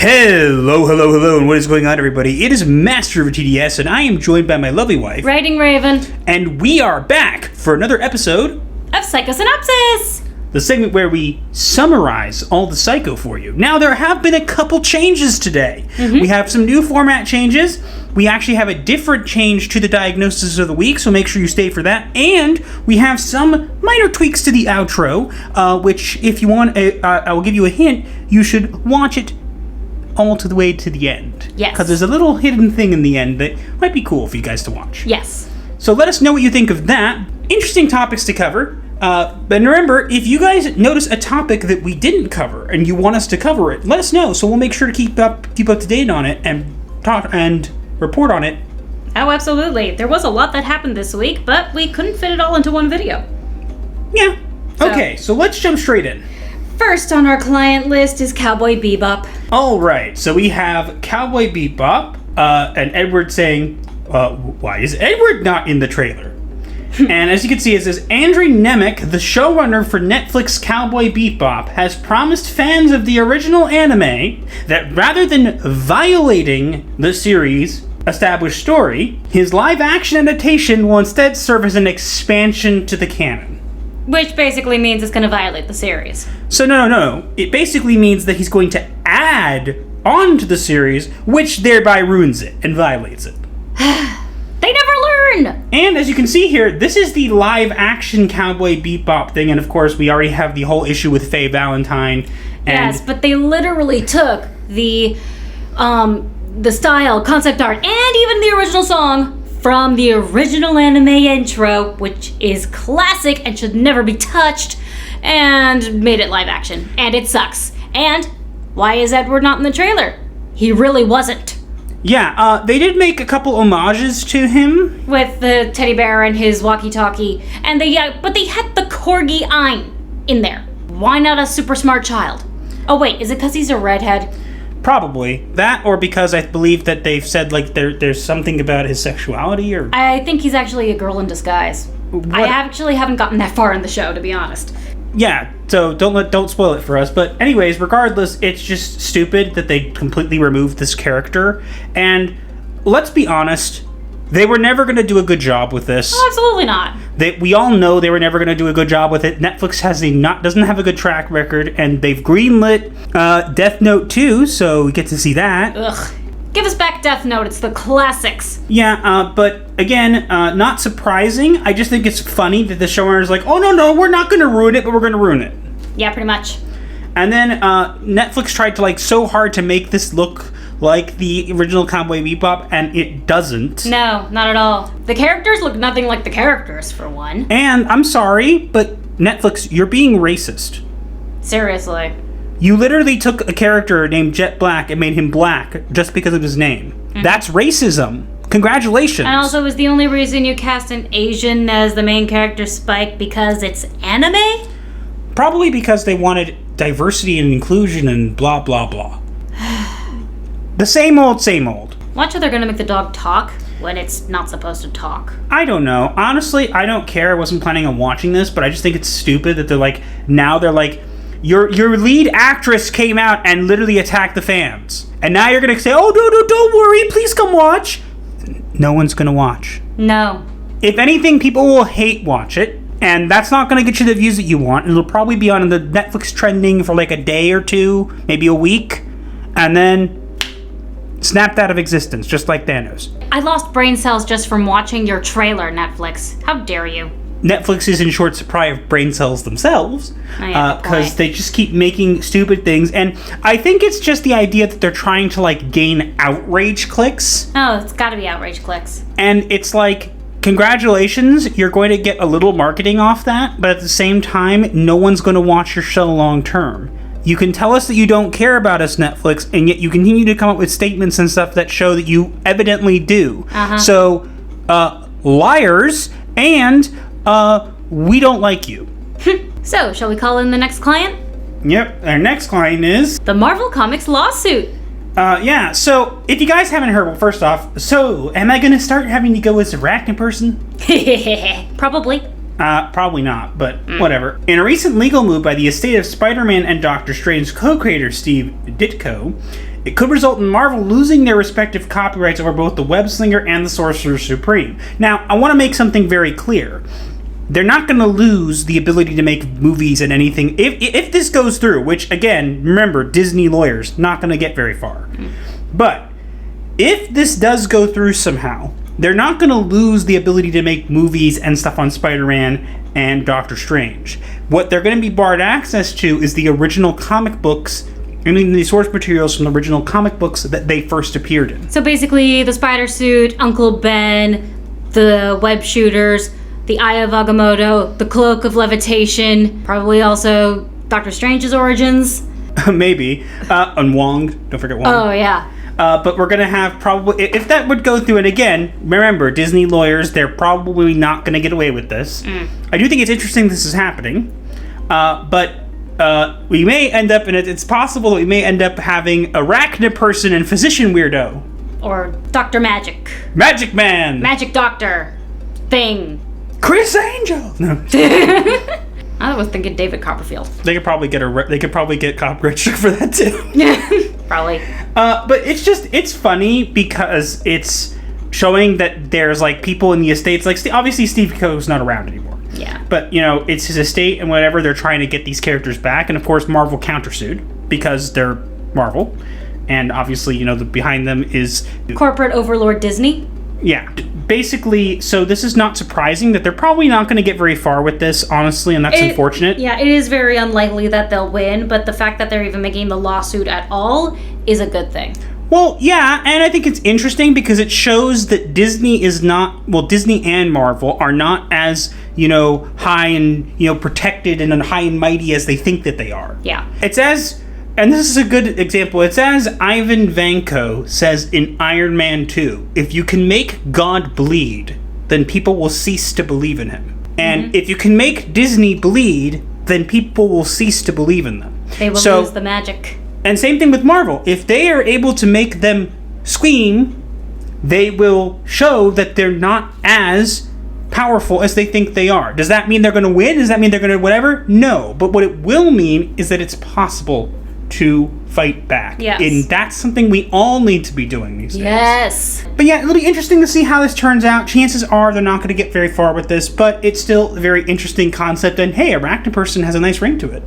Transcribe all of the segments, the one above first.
Hello, and what is going on, everybody? It is Master of TDS, and I am joined by my lovely wife, Writing Raven, and we are back for another episode of Psycho-Synopsis, the segment where we summarize all the Psycho for you. Now, there have been a couple changes today. We have some new format changes. We actually have a different change to the diagnosis of the week, so make sure you stay for that. And we have some minor tweaks to the outro, which, if you want, I will give you a hint, you should watch it all to the way to the end. Yes. Because there's a little hidden thing in the end that might be cool for you guys to watch. Yes. So let us know what you think of that. Interesting topics to cover. But remember, if you guys notice a topic that we didn't cover and you want us to cover it, let us know. So we'll make sure to keep up to date on it and talk and report on it. Oh, absolutely. There was a lot that happened this week, but we couldn't fit it all into one video. Yeah. Okay, so let's jump straight in. First on our client list is Cowboy Bebop. All right, so we have Cowboy Bebop and Edward saying, why is Edward not in the trailer? And as you can see, it says, Andrew Nemec, the showrunner for Netflix Cowboy Bebop, has promised fans of the original anime that rather than violating the series' established story, his live-action adaptation will instead serve as an expansion to the canon. Which basically means it's going to violate the series. So no. It basically means that he's going to add on to the series, which thereby ruins it and violates it. They never learn! And as you can see here, this is the live-action Cowboy Bebop thing, and of course we already have the whole issue with Faye Valentine. And yes, but they literally took the style, concept art, and even the original song from the original anime intro, which is classic and should never be touched, and made it live action. And it sucks. And why is Edward not in the trailer? He really wasn't. Yeah, they did make a couple homages to him. With the teddy bear and his walkie-talkie. And but they had the Corgi Ein in there. Why not a super smart child? Oh wait, is it because he's a redhead? Probably. That, or because I believe that they've said, like, there's something about his sexuality, or... I think he's actually a girl in disguise. What? I actually haven't gotten that far in the show, to be honest. Yeah, so don't spoil it for us. But anyways, regardless, it's just stupid that they completely removed this character. And let's be honest, they were never going to do a good job with this. Oh, absolutely not. We all know they were never going to do a good job with it. Netflix doesn't have a good track record, and they've greenlit Death Note 2, so we get to see that. Ugh. Give us back Death Note, it's the classics. Yeah, but again, not surprising. I just think it's funny that the showrunner is like, oh no, we're not going to ruin it, but we're going to ruin it. Yeah, pretty much. And then Netflix tried to so hard to make this look like the original Cowboy Bebop, and it doesn't. No, not at all. The characters look nothing like the characters, for one. And I'm sorry, but Netflix, you're being racist. Seriously. You literally took a character named Jet Black and made him black just because of his name. That's racism. Congratulations. And also, is the only reason you cast an Asian as the main character Spike because it's anime? Probably because they wanted diversity and inclusion and blah, blah, blah. The same old. Watch how they're gonna make the dog talk when it's not supposed to talk. I don't know. Honestly, I don't care. I wasn't planning on watching this, but I just think it's stupid that they're like, your lead actress came out and literally attacked the fans. And now you're going to say, oh, no, don't worry, please come watch. No one's going to watch. No. If anything, people will hate watch it. And that's not going to get you the views that you want. It'll probably be on the Netflix trending for like a day or two, maybe a week. And then snapped out of existence, just like Thanos. I lost brain cells just from watching your trailer, Netflix. How dare you? Netflix is in short supply of brain cells themselves because they just keep making stupid things. And I think it's just the idea that they're trying to gain outrage clicks. Oh, it's got to be outrage clicks. And it's like, congratulations, you're going to get a little marketing off that, but at the same time, no one's going to watch your show long term. You can tell us that you don't care about us, Netflix, and yet you continue to come up with statements and stuff that show that you evidently do. So, liars, and we don't like you. So, shall we call in the next client? Yep, our next client is... the Marvel Comics lawsuit. Yeah, so if you guys haven't heard, well, first off, so am I going to start having to go as arachnid person? Probably. Probably not, but whatever. In a recent legal move by the estate of Spider-Man and Doctor Strange co-creator Steve Ditko, It could result in Marvel losing their respective copyrights over both the Web Slinger and the Sorcerer Supreme. Now, I want to make something very clear. They're not going to lose the ability to make movies and anything. If this goes through, which, again, remember, Disney lawyers, not going to get very far. But if this does go through somehow, they're not going to lose the ability to make movies and stuff on Spider-Man and Doctor Strange. What they're going to be barred access to is the original comic books, I mean, the source materials from the original comic books that they first appeared in. So basically, the spider suit, Uncle Ben, the web shooters, the Eye of Agamotto, the Cloak of Levitation, probably also Doctor Strange's origins. Maybe. And Wong. Don't forget Wong. Oh, yeah. But we're going to have probably... If that would go through, and again, remember, Disney lawyers, they're probably not going to get away with this. I do think it's interesting this is happening. But we may end up, and it's possible that we may end up having Arachnid Person and Physician Weirdo. Or Dr. Magic. Magic Man. Magic Doctor. Thing. Chris Angel. No. I was thinking David Copperfield. They could probably get copyright struck for that too. Probably. But it's funny because it's showing that there's like people in the estates, like obviously Steve Ditko's not around anymore. Yeah. But it's his estate and whatever, they're trying to get these characters back, and of course Marvel countersued because they're Marvel, and obviously the behind them is corporate overlord Disney. Yeah. Basically, so this is not surprising that they're probably not going to get very far with this, honestly, and that's unfortunate. Yeah, it is very unlikely that they'll win, but the fact that they're even making the lawsuit at all is a good thing. Well, yeah, and I think it's interesting because it shows that Disney and Marvel are not as, high and, protected and high and mighty as they think that they are. Yeah. It's as... And this is a good example. It's as Ivan Vanko says in Iron Man 2, if you can make God bleed, then people will cease to believe in him. And if you can make Disney bleed, then people will cease to believe in them. They will lose the magic. And same thing with Marvel. If they are able to make them scream, they will show that they're not as powerful as they think they are. Does that mean they're going to win? Does that mean they're going to whatever? No. But what it will mean is that it's possible to fight back. Yes. And that's something we all need to be doing these days. Yes. But yeah, it'll be interesting to see how this turns out. Chances are they're not going to get very far with this, but it's still a very interesting concept. And hey, Arachnid Person has a nice ring to it,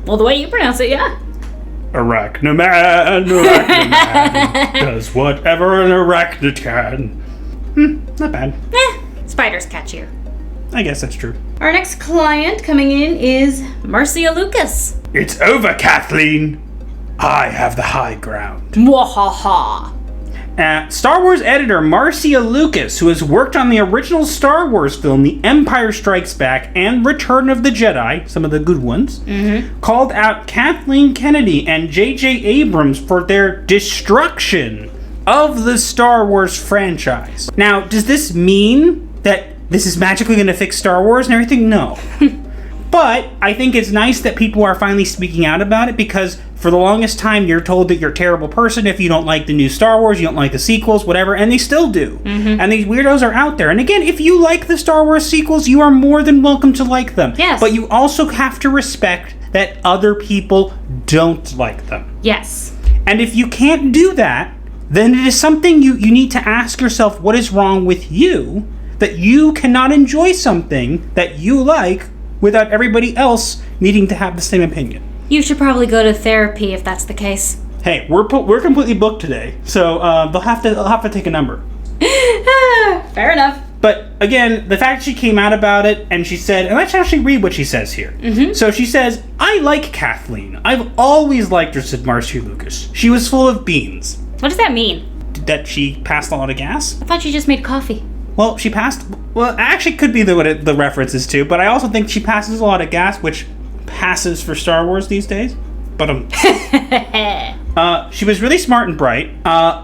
Well, the way you pronounce it, yeah. Arachnid Man does whatever an arachnid can. Not bad. Spider's catchier. I guess that's true. Our next client coming in is Marcia Lucas. It's over, Kathleen. I have the high ground. Mwahaha. Star Wars editor Marcia Lucas, who has worked on the original Star Wars film The Empire Strikes Back and Return of the Jedi, some of the good ones, called out Kathleen Kennedy and J.J. Abrams for their destruction of the Star Wars franchise. Now, does this mean that this is magically going to fix Star Wars and everything? No. But I think it's nice that people are finally speaking out about it, because for the longest time you're told that you're a terrible person if you don't like the new Star Wars, you don't like the sequels, whatever, and they still do. And these weirdos are out there. And again, if you like the Star Wars sequels, you are more than welcome to like them. Yes. But you also have to respect that other people don't like them. Yes. And if you can't do that, then it is something you need to ask yourself, what is wrong with you that you cannot enjoy something that you like without everybody else needing to have the same opinion. You should probably go to therapy if that's the case. Hey, we're completely booked today, so they'll have to take a number. Fair enough. But again, the fact she came out about it and she said, and let's actually read what she says here. So she says, "I like Kathleen. I've always liked her," said Marcia Lucas. "She was full of beans." What does that mean? That she passed a lot of gas? I thought she just made coffee. Well, she passed... Well, actually could be what the reference is to, but I also think she passes a lot of gas, which passes for Star Wars these days. But she was really smart and bright,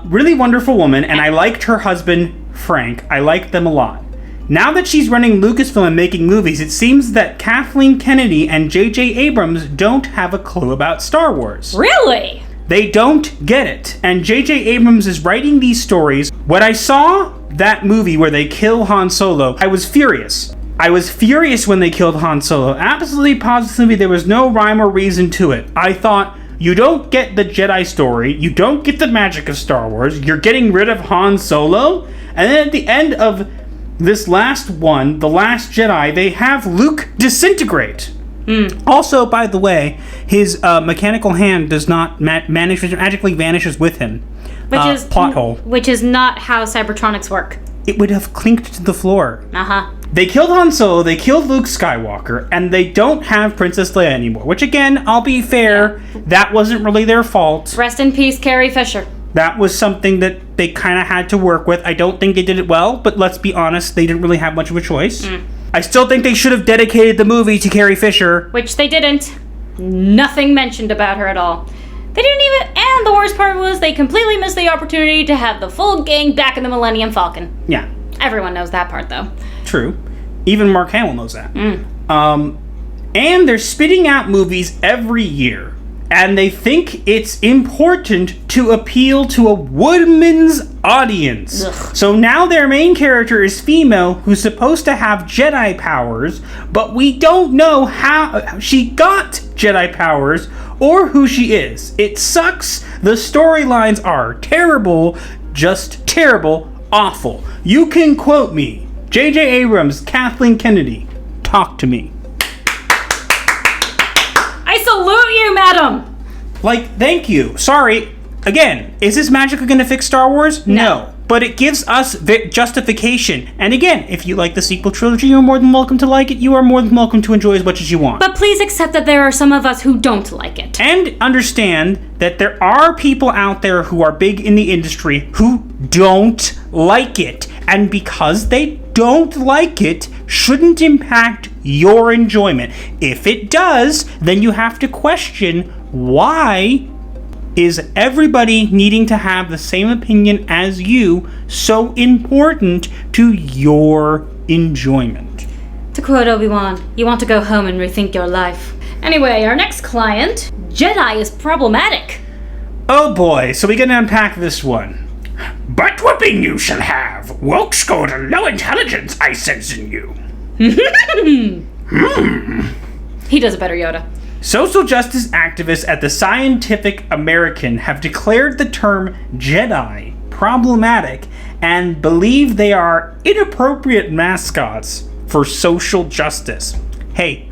really wonderful woman, and I liked her husband, Frank. I liked them a lot. Now that she's running Lucasfilm and making movies, it seems that Kathleen Kennedy and J.J. Abrams don't have a clue about Star Wars. Really? They don't get it. And J.J. Abrams is writing these stories. When I saw that movie where they kill Han Solo, I was furious. I was furious when they killed Han Solo. Absolutely, positively, there was no rhyme or reason to it. I thought, you don't get the Jedi story, you don't get the magic of Star Wars, you're getting rid of Han Solo, and then at the end of this last one, The Last Jedi, they have Luke disintegrate. Also, by the way, his mechanical hand does not magically vanishes with him. Which is plot hole. Which is not how Cybertronics work. It would have clinked to the floor. Uh-huh. They killed Han Solo, they killed Luke Skywalker, and they don't have Princess Leia anymore. Which, again, I'll be fair, that wasn't really their fault. Rest in peace, Carrie Fisher. That was something that they kind of had to work with. I don't think they did it well, but let's be honest, they didn't really have much of a choice. I still think they should have dedicated the movie to Carrie Fisher. Which they didn't. Nothing mentioned about her at all. They didn't even, and the worst part was they completely missed the opportunity to have the full gang back in the Millennium Falcon. Yeah. Everyone knows that part, though. True. Even Mark Hamill knows that. And they're spitting out movies every year. And they think it's important to appeal to a woman's audience. Ugh. So now their main character is female, who's supposed to have Jedi powers, but we don't know how she got Jedi powers or who she is. It sucks. The storylines are terrible, just terrible, awful. You can quote me. J.J. Abrams, Kathleen Kennedy, talk to me. I salute you, madam! Like, thank you. Sorry. Again, is this magically going to fix Star Wars? No. But it gives us justification. And again, if you like the sequel trilogy, you're more than welcome to like it. You are more than welcome to enjoy as much as you want. But please accept that there are some of us who don't like it. And understand that there are people out there who are big in the industry who don't like it. And because they don't like it, shouldn't impact your enjoyment. If it does, then you have to question why is everybody needing to have the same opinion as you so important to your enjoyment. To quote Obi-Wan, you want to go home and rethink your life. Anyway, our next client, Jedi is problematic. Oh boy, so we can unpack this one. Butt whooping you shall have. Woke scored a low intelligence I sense in you. He does a better Yoda. Social justice activists at the Scientific American have declared the term Jedi problematic and believe they are inappropriate mascots for social justice. Hey,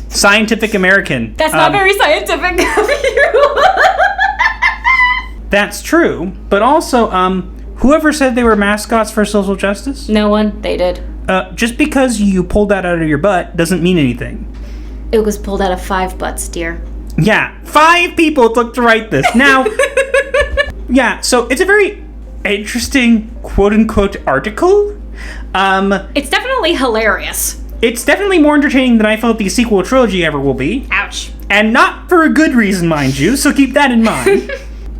Scientific American. That's not very scientific of you. That's true, but also, whoever said they were mascots for social justice? No one. They did. Just because you pulled that out of your butt doesn't mean anything. It was pulled out of 5 butts, dear. Yeah, 5 people took to write this. Now, yeah, so it's a very interesting quote-unquote article. It's definitely hilarious. It's definitely more entertaining than I felt the sequel trilogy ever will be. Ouch. And not for a good reason, mind you, so keep that in mind.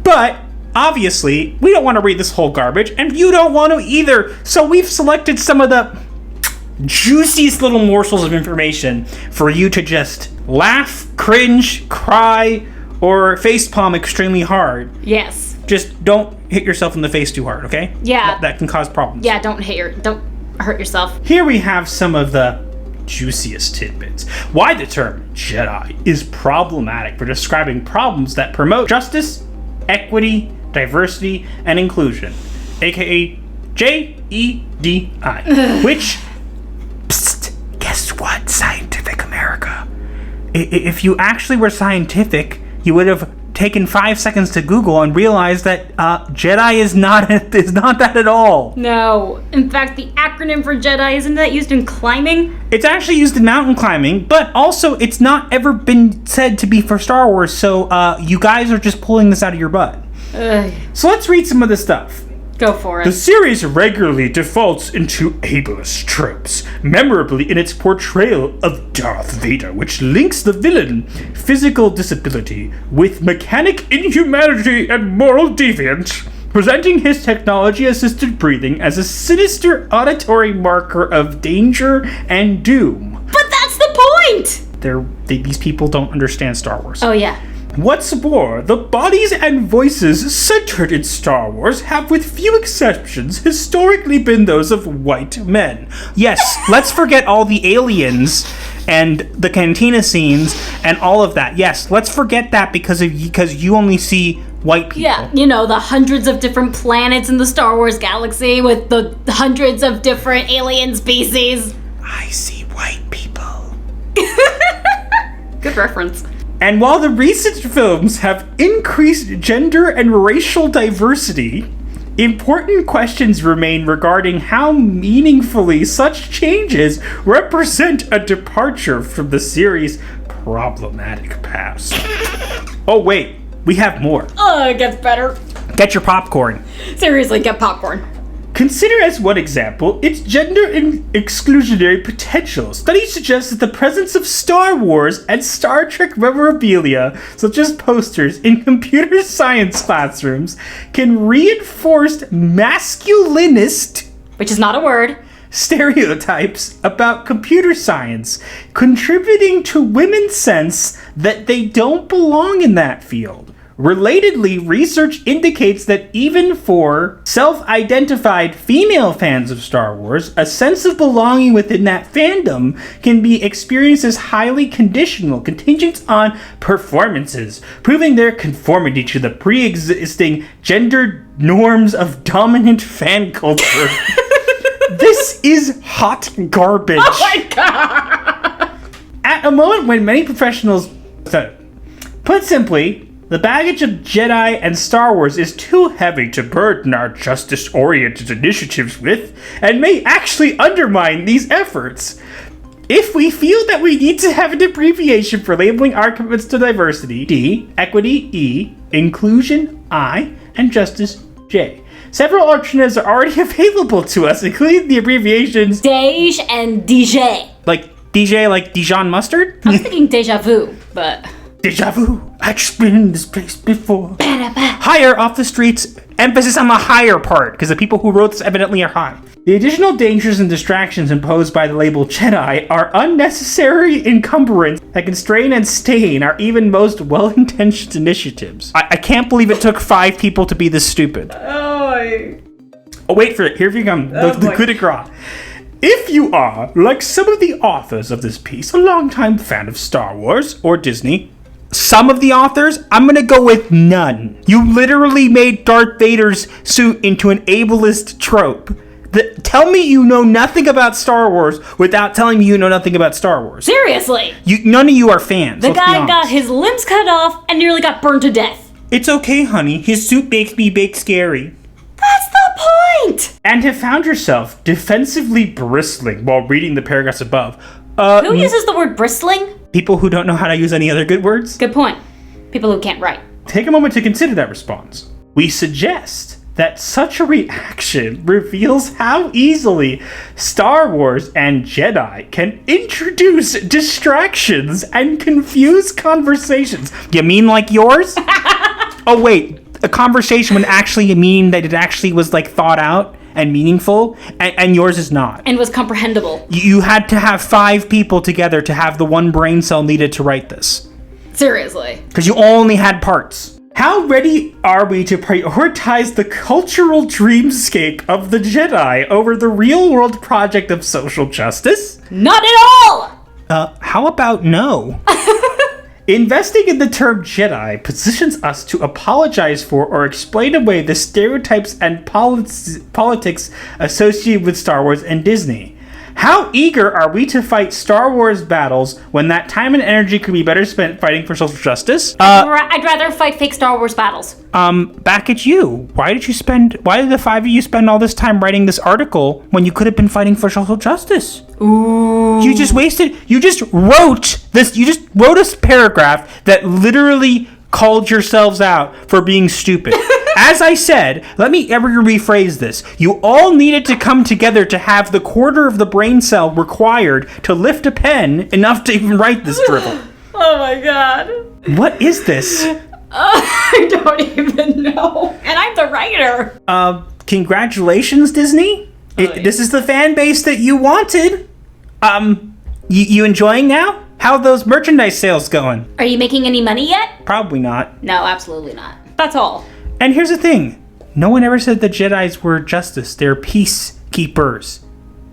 But, obviously, we don't want to read this whole garbage, and you don't want to either, so we've selected some of the juiciest little morsels of information for you to just laugh, cringe, cry, or facepalm extremely hard. Yes. Just don't hit yourself in the face too hard, okay? Yeah. That can cause problems. Yeah, don't hurt yourself. Here we have some of the juiciest tidbits. Why the term Jedi is problematic for describing problems that promote justice, equity, diversity, and inclusion, aka JEDI, which, psst, guess what, Scientific America? If you actually were scientific, you would have taken 5 seconds to Google and realized that Jedi is not that at all. No. In fact, the acronym for Jedi, isn't that used in climbing? It's actually used in mountain climbing, but also it's not ever been said to be for Star Wars, so you guys are just pulling this out of your butt. Ugh. So let's read some of this stuff. Go for it. The series regularly defaults into ableist tropes, memorably in its portrayal of Darth Vader, which links the villain, physical disability, with mechanic inhumanity and moral deviance, presenting his technology-assisted breathing as a sinister auditory marker of danger and doom. But that's the point! These people don't understand Star Wars. Oh, yeah. What's more, the bodies and voices centered in Star Wars have, with few exceptions, historically been those of white men. Yes, let's forget all the aliens and the cantina scenes and all of that. Yes, let's forget that because you only see white people. Yeah, you know, the hundreds of different planets in the Star Wars galaxy with the hundreds of different alien species. I see white people. Good reference. And while the recent films have increased gender and racial diversity, important questions remain regarding how meaningfully such changes represent a departure from the series' problematic past. Oh wait, we have more. Oh, it gets better. Get your popcorn. Seriously, get popcorn. Consider as one example its gender exclusionary potential. Studies suggest that the presence of Star Wars and Star Trek memorabilia, such as posters, in computer science classrooms can reinforce masculinist, which is not a word, stereotypes about computer science, contributing to women's sense that they don't belong in that field. Relatedly, research indicates that even for self-identified female fans of Star Wars, a sense of belonging within that fandom can be experienced as highly conditional, contingent on performances, proving their conformity to the pre-existing gender norms of dominant fan culture. This is hot garbage. Oh my god! At a moment when many professionals... Put simply, the baggage of Jedi and Star Wars is too heavy to burden our justice-oriented initiatives with, and may actually undermine these efforts. If we feel that we need to have an abbreviation for labeling our commitments to diversity, D, equity, E, inclusion, I, and justice, J. Several alternatives are already available to us, including the abbreviations Dej and DJ. Like DJ, like Dijon mustard? I was thinking deja vu, but... Deja vu. I've been in this place before. Higher off the streets. Emphasis on the higher part, because the people who wrote this evidently are high. The additional dangers and distractions imposed by the label Jedi are unnecessary encumbrance that constrain and stain our even most well-intentioned initiatives. I can't believe it took 5 people to be this stupid. Oh, wait for it. Here we come. The coup de grace. If you are, like some of the authors of this piece, a longtime fan of Star Wars or Disney, some of the authors, I'm gonna go with none. You literally made Darth Vader's suit into an ableist trope. Tell me you know nothing about Star Wars without telling me you know nothing about Star Wars. Seriously. None of you are fans. The guy got his limbs cut off and nearly got burned to death. It's okay, honey. His suit makes me big scary. That's the point! And have found yourself defensively bristling while reading the paragraphs above. Who uses the word bristling? People who don't know how to use any other good words. Good point. People who can't write. Take a moment to consider that response. We suggest that such a reaction reveals how easily Star Wars and Jedi can introduce distractions and confuse conversations. You mean like yours? Oh wait, a conversation would actually mean that it actually was like thought out and meaningful, and yours is not. And was comprehensible. You had to have 5 people together to have the one brain cell needed to write this. Seriously. Because you only had parts. How ready are we to prioritize the cultural dreamscape of the Jedi over the real-world project of social justice? Not at all! How about no? Investing in the term Jedi positions us to apologize for or explain away the stereotypes and politics associated with Star Wars and Disney. How eager are we to fight Star Wars battles when that time and energy could be better spent fighting for social justice? I'd rather fight fake Star Wars battles. Back at you. Why did the 5 of you spend all this time writing this article when you could have been fighting for social justice? Ooh. You just wrote a paragraph that literally called yourselves out for being stupid. As I said, let me ever rephrase this. You all needed to come together to have the quarter of the brain cell required to lift a pen enough to even write this drivel. Oh my god. What is this? I don't even know. And I'm the writer. Congratulations, Disney. This is the fan base that you wanted. You enjoying now? How are those merchandise sales going? Are you making any money yet? Probably not. No, absolutely not. That's all. And here's the thing. No one ever said the Jedis were justice. They're peacekeepers.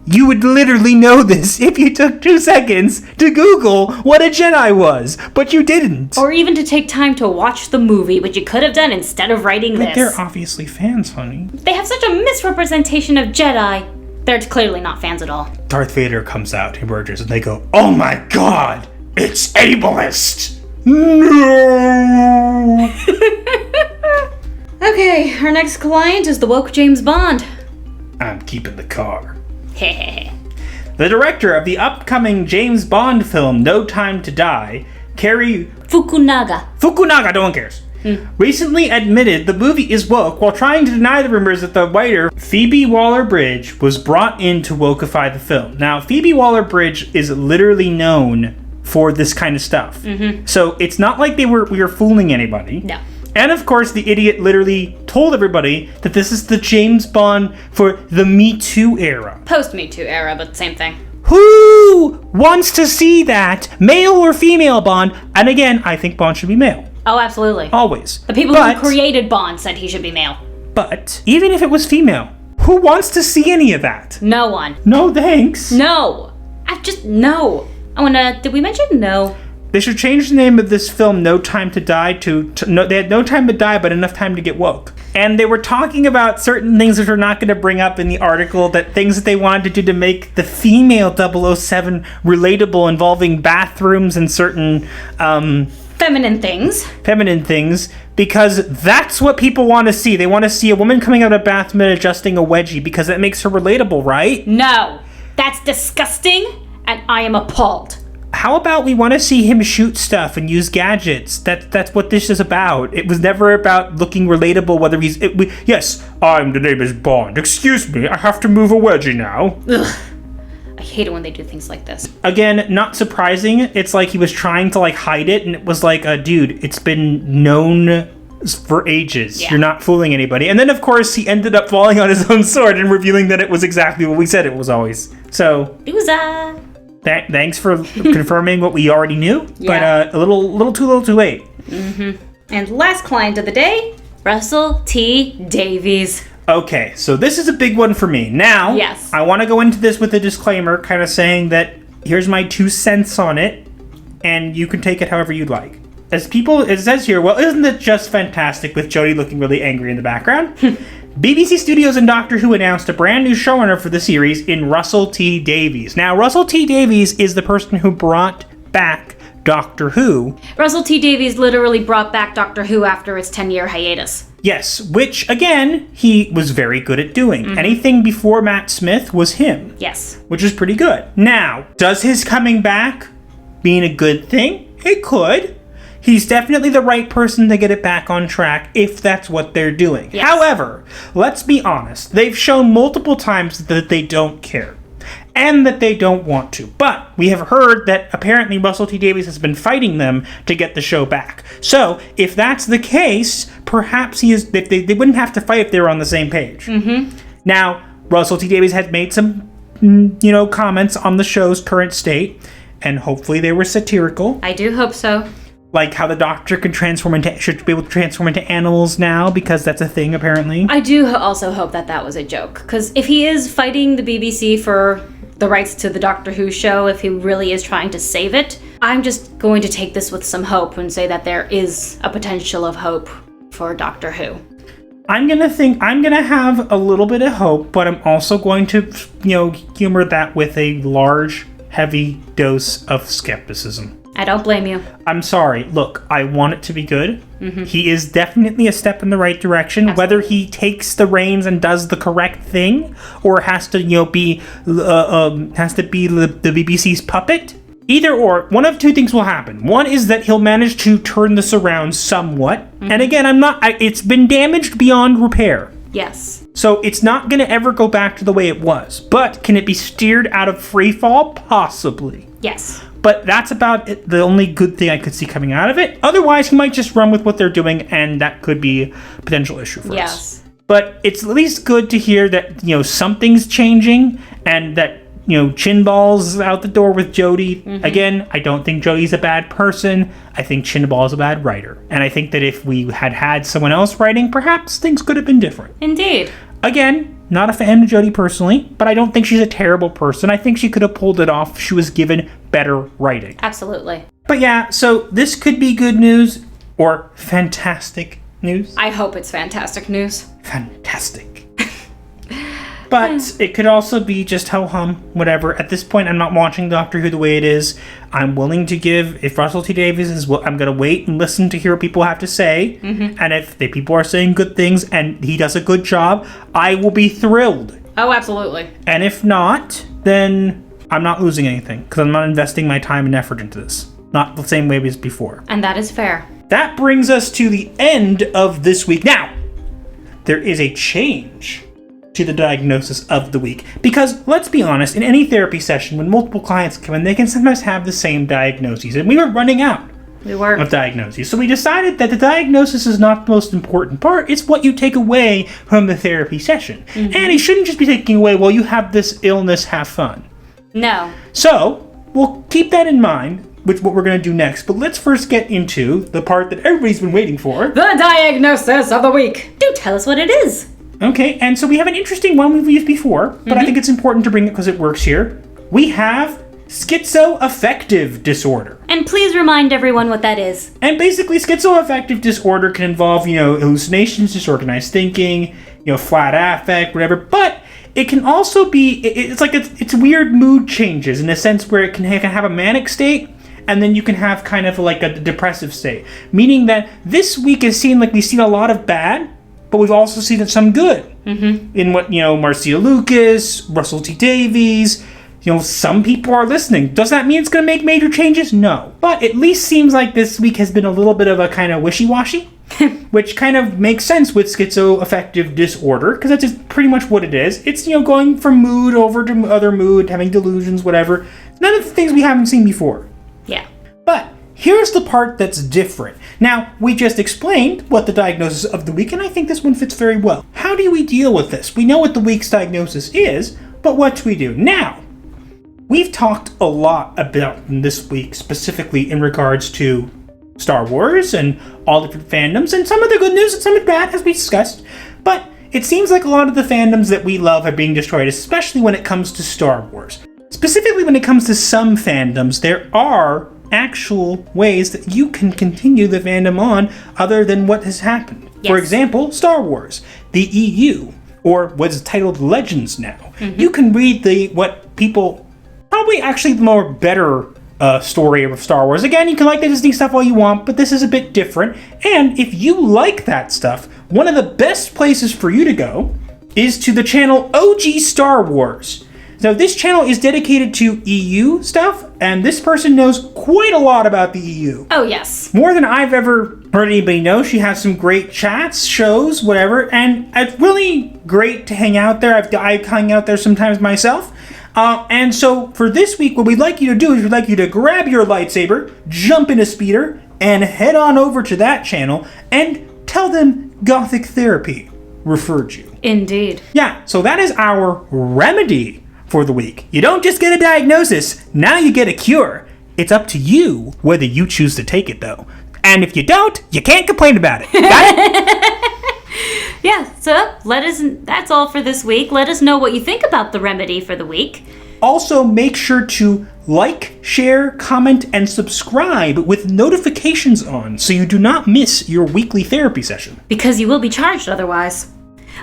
You would literally know this if you took 2 seconds to Google what a Jedi was, but you didn't. Or even to take time to watch the movie, which you could have done instead of writing But this. they're obviously fans, honey. They have such a misrepresentation of Jedi. They're clearly not fans at all. Darth Vader comes out, emerges, and they go, "Oh my god, it's ableist!" No! Okay, our next client is the woke James Bond. I'm keeping the car. Hehehe. The director of the upcoming James Bond film No Time to Die, Cary Fukunaga. Fukunaga, no one cares, recently admitted the movie is woke while trying to deny the rumors that the writer Phoebe Waller-Bridge was brought in to wokeify the film. Now, Phoebe Waller-Bridge is literally known for this kind of stuff. So it's not like we were fooling anybody. No. And of course, the idiot literally told everybody that this is the James Bond for the Me Too era. Post-Me Too era, but same thing. Who wants to see that? Male or female Bond? And again, I think Bond should be male. Oh, absolutely. Always. The people who created Bond said he should be male. But even if it was female, who wants to see any of that? No one. No thanks. No. No. Did we mention no? They should change the name of this film, No Time to Die, they had no time to die, but enough time to get woke. And they were talking about certain things that we're not going to bring up in the article, that things that they wanted to do to make the female 007 relatable, involving bathrooms and certain Feminine things. Because that's what people want to see. They want to see a woman coming out of a bathroom and adjusting a wedgie, because that makes her relatable, right? No. That's disgusting, and I am appalled. How about we want to see him shoot stuff and use gadgets? That's what this is about. It was never about looking relatable, whether he's... yes, the name is Bond. Excuse me, I have to move a wedgie now. Ugh. I hate it when they do things like this. Again, not surprising. It's like he was trying to hide it, and it was like, dude, it's been known for ages. Yeah. You're not fooling anybody. And then, of course, he ended up falling on his own sword and revealing that it was exactly what we said it was always. So... Loser. Thanks for confirming what we already knew, Yeah. but a little too late. And last client of the day, Russell T. Davies. Okay, so this is a big one for me. Now, Yes. I want to go into this with a disclaimer, kind of saying that here's my 2 cents on it, and you can take it however you'd like. It says here, well, isn't it just fantastic with Jodie looking really angry in the background? BBC Studios and Doctor Who announced a brand new showrunner for the series in Russell T. Davies. Now, Russell T. Davies is the person who brought back Doctor Who. Russell T. Davies literally brought back Doctor Who after its 10-year hiatus. Yes, which, again, he was very good at doing. Anything before Matt Smith was him. Yes. Which is pretty good. Now, does his coming back mean a good thing? It could. He's definitely the right person to get it back on track if that's what they're doing. Yes. However, let's be honest. They've shown multiple times that they don't care and that they don't want to. But we have heard that apparently Russell T. Davies has been fighting them to get the show back. So if that's the case, perhaps they wouldn't have to fight if they were on the same page. Now, Russell T. Davies had made some, comments on the show's current state, and hopefully they were satirical. I do hope so. Like how the Doctor should be able to transform into animals now, because that's a thing apparently. I do also hope that was a joke, because if he is fighting the BBC for the rights to the Doctor Who show, if he really is trying to save it, I'm just going to take this with some hope and say that there is a potential of hope for Doctor Who. I'm gonna have a little bit of hope, but I'm also going to, humor that with a large, heavy dose of skepticism. I don't blame you. I'm sorry. Look, I want it to be good. He is definitely a step in the right direction. Absolutely. Whether he takes the reins and does the correct thing, or has to, be the BBC's puppet. Either or, one of 2 things will happen. One is that he'll manage to turn this around somewhat. And again, it's been damaged beyond repair. Yes. So it's not going to ever go back to the way it was. But can it be steered out of free fall? Possibly. Yes. But that's about it, the only good thing I could see coming out of it. Otherwise, he might just run with what they're doing, and that could be a potential issue for us. But it's at least good to hear that, something's changing, and that chin balls out the door with Jody. Again, I don't think Jody's a bad person. I think Chin Ball is a bad writer. And I think that if we had someone else writing, perhaps things could have been different. Indeed. Again, not a fan of Jody personally, but I don't think she's a terrible person. I think she could have pulled it off if she was given better writing. Absolutely. But yeah, so this could be good news or fantastic news. I hope it's fantastic news. Fantastic. But it could also be just ho-hum, whatever. At this point, I'm not watching Doctor Who the way it is. I'm willing to give, if Russell T Davies is, I'm going to wait and listen to hear what people have to say. And if the people are saying good things and he does a good job, I will be thrilled. Oh, absolutely. And if not, then I'm not losing anything because I'm not investing my time and effort into this. Not the same way as before. And that is fair. That brings us to the end of this week. Now, there is a change to the diagnosis of the week. Because, let's be honest, in any therapy session, when multiple clients come in, they can sometimes have the same diagnoses. And we were running out of diagnoses. So we decided that the diagnosis is not the most important part. It's what you take away from the therapy session. And you shouldn't just be taking away, well, you have this illness, have fun. No. So, we'll keep that in mind, which what we're going to do next. But let's first get into the part that everybody's been waiting for. The diagnosis of the week. Do tell us what it is. Okay, and so we have an interesting one we've used before, but I think it's important to bring it because it works here. We have Schizoaffective Disorder. And please remind everyone what that is. And basically, Schizoaffective Disorder can involve, hallucinations, disorganized thinking, flat affect, whatever, but it can also be, it's weird mood changes in a sense where it can have a manic state, and then you can have kind of like a depressive state. Meaning that this week is seen like we've seen a lot of bad, but we've also seen some good. In what, Marcia Lucas, Russell T Davies, some people are listening. Does that mean it's going to make major changes? No. But at least seems like this week has been a little bit of a kind of wishy-washy, which kind of makes sense with schizoaffective disorder, because that's just pretty much what it is. It's, going from mood over to other mood, having delusions, whatever. None of the things we haven't seen before. Yeah. But here's the part that's different. Now, we just explained what the diagnosis of the week, and I think this one fits very well. How do we deal with this? We know what the week's diagnosis is, but what do we do? Now, we've talked a lot about this week, specifically in regards to Star Wars and all different fandoms, and some of the good news and some of the bad, as we discussed. But it seems like a lot of the fandoms that we love are being destroyed, especially when it comes to Star Wars. Specifically when it comes to some fandoms, there are actual ways that you can continue the fandom on other than what has happened. Yes. For example, Star Wars, the EU, or what's titled Legends now. You can read what people, probably actually the more better story of Star Wars. Again, you can like the Disney stuff all you want, but this is a bit different. And if you like that stuff, one of the best places for you to go is to the channel OG Star Wars. So this channel is dedicated to EU stuff, and this person knows quite a lot about the EU. Oh, yes. More than I've ever heard anybody know. She has some great chats, shows, whatever, and it's really great to hang out there. I've hung out there sometimes myself. And so for this week, what we'd like you to do is we'd like you to grab your lightsaber, jump in a speeder, and head on over to that channel and tell them Gothic Therapy referred you. Indeed. Yeah, so that is our remedy for the week. You don't just get a diagnosis, now you get a cure. It's up to you whether you choose to take it, though. And if you don't, you can't complain about it. Got it? Yeah, so that's all for this week. Let us know what you think about the remedy for the week. Also, make sure to like, share, comment, and subscribe with notifications on so you do not miss your weekly therapy session. Because you will be charged otherwise.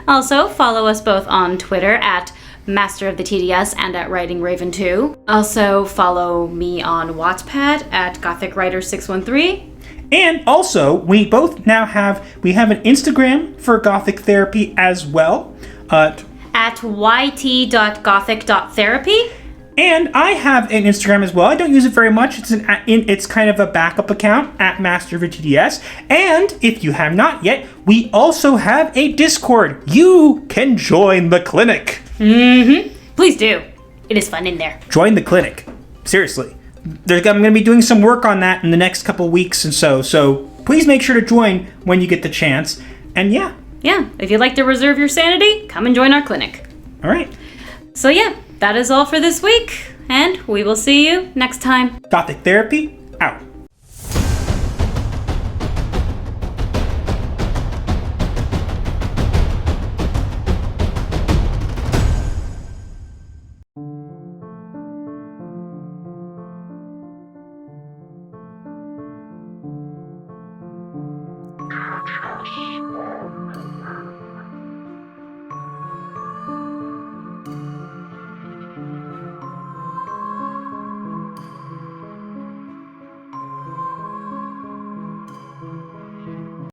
Also, follow us both on Twitter at Master of the TDS and at Writing Raven 2. Also, follow me on Wattpad at Gothic Writer 613. And also, we both now have an Instagram for Gothic Therapy as well. At yt.gothic.therapy. And I have an Instagram as well. I don't use it very much. It's kind of a backup account at Master of the TDS. And if you have not yet, we also have a Discord. You can join the clinic. Please do. It is fun in there. Join the clinic. Seriously. I'm going to be doing some work on that in the next couple weeks and so please make sure to join when you get the chance. And yeah. Yeah, if you'd like to reserve your sanity, come and join our clinic. All right. So yeah, that is all for this week, and we will see you next time. Gothic Therapy, out.